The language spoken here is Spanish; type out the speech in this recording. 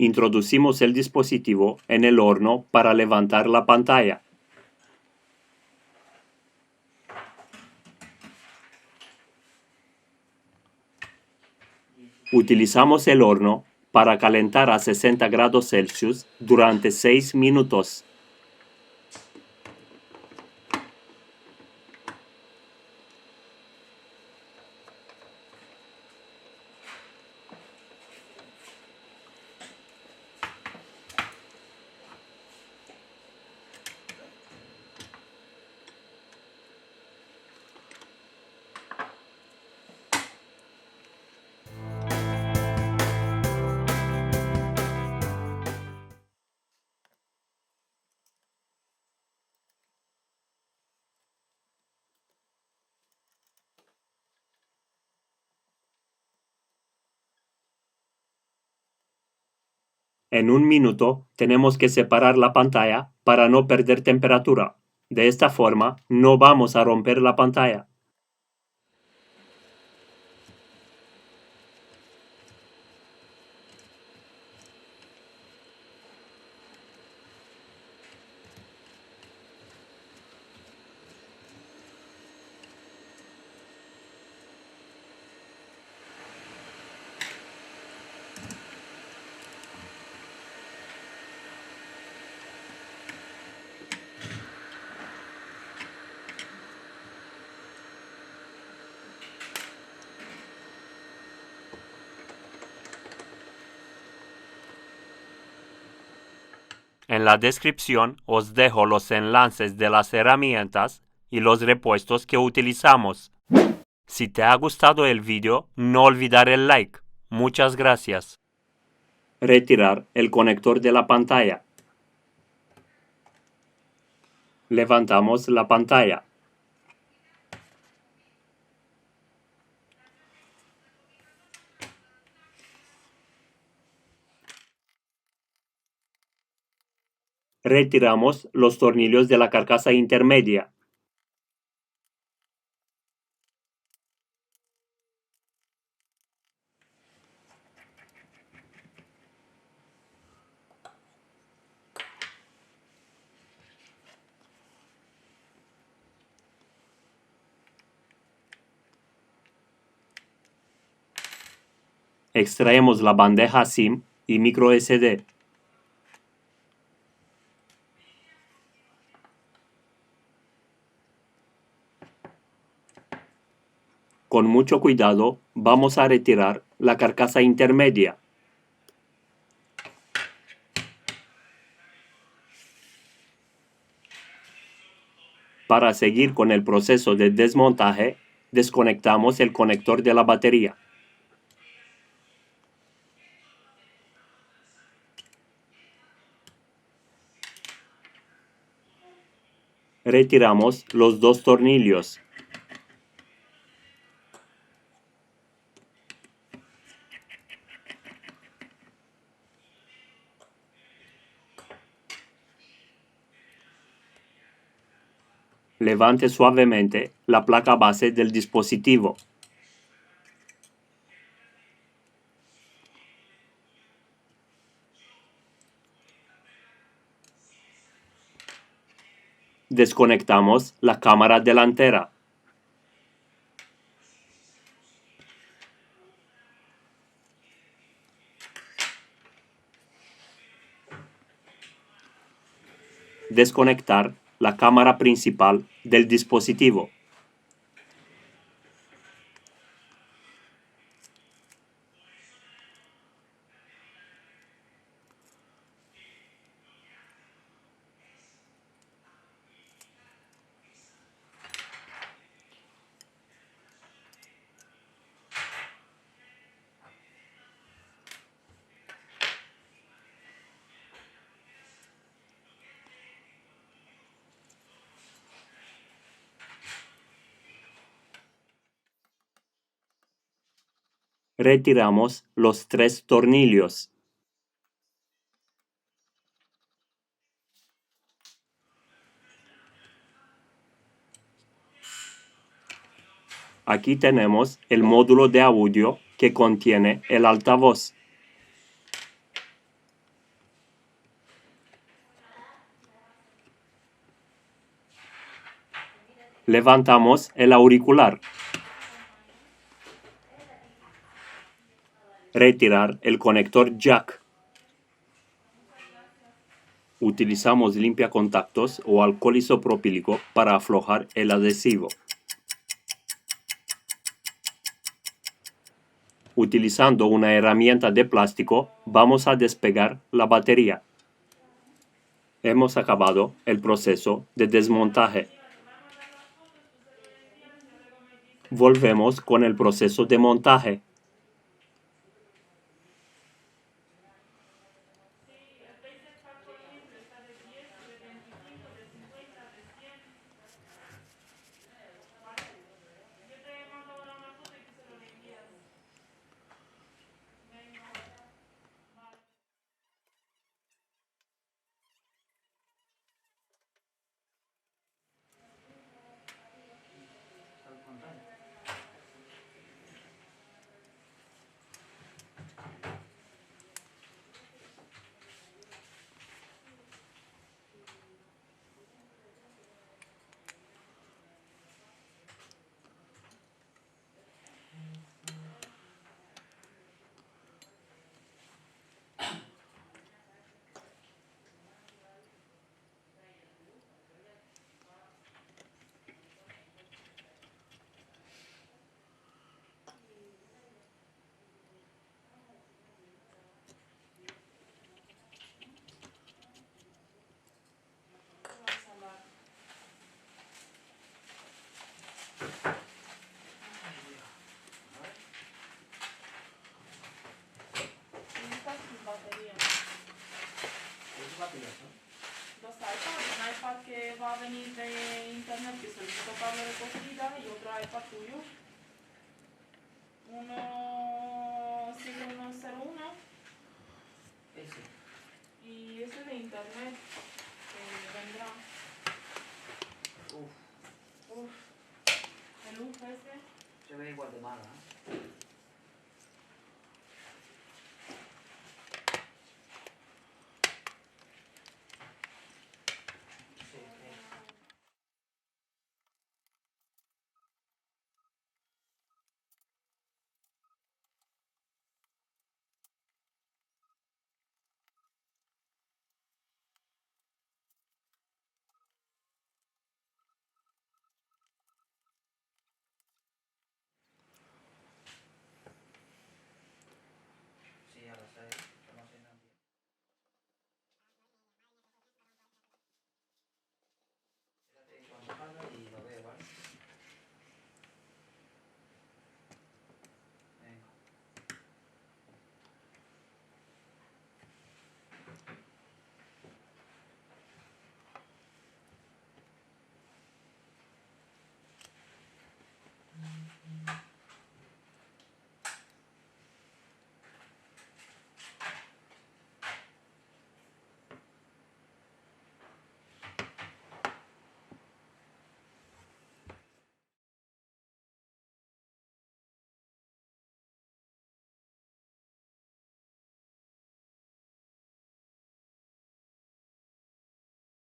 Introducimos el dispositivo en el horno para levantar la pantalla. Utilizamos el horno para calentar a 60 grados Celsius durante 6 minutos. En un minuto tenemos que separar la pantalla para no perder temperatura. De esta forma no vamos a romper la pantalla. En la descripción os dejo los enlaces de las herramientas y los repuestos que utilizamos. Si te ha gustado el vídeo, no olvidar el like. Muchas gracias. Retirar el conector de la pantalla. Levantamos la pantalla. Retiramos los tornillos de la carcasa intermedia. Extraemos la bandeja SIM y micro SD. Con mucho cuidado vamos a retirar la carcasa intermedia. Para seguir con el proceso de desmontaje, desconectamos el conector de la batería. Retiramos los dos tornillos. Levante suavemente la placa base del dispositivo. Desconectamos la cámara delantera. Desconectar la cámara principal del dispositivo. Retiramos los tres tornillos. Aquí tenemos el módulo de audio que contiene el altavoz. Levantamos el auricular. Retirar el conector jack. Utilizamos limpiacontactos o alcohol isopropílico para aflojar el adhesivo. Utilizando una herramienta de plástico, vamos a despegar la batería. Hemos acabado el proceso de desmontaje. Volvemos con el proceso de montaje. Dos iPads, un iPad que va a venir de internet que solicito cable de cogida y otro iPad tuyo. Uno sigue 101 Ese. y ese de internet que vendrá. Uf, El UF ese. se ve igual de mala, ¿eh?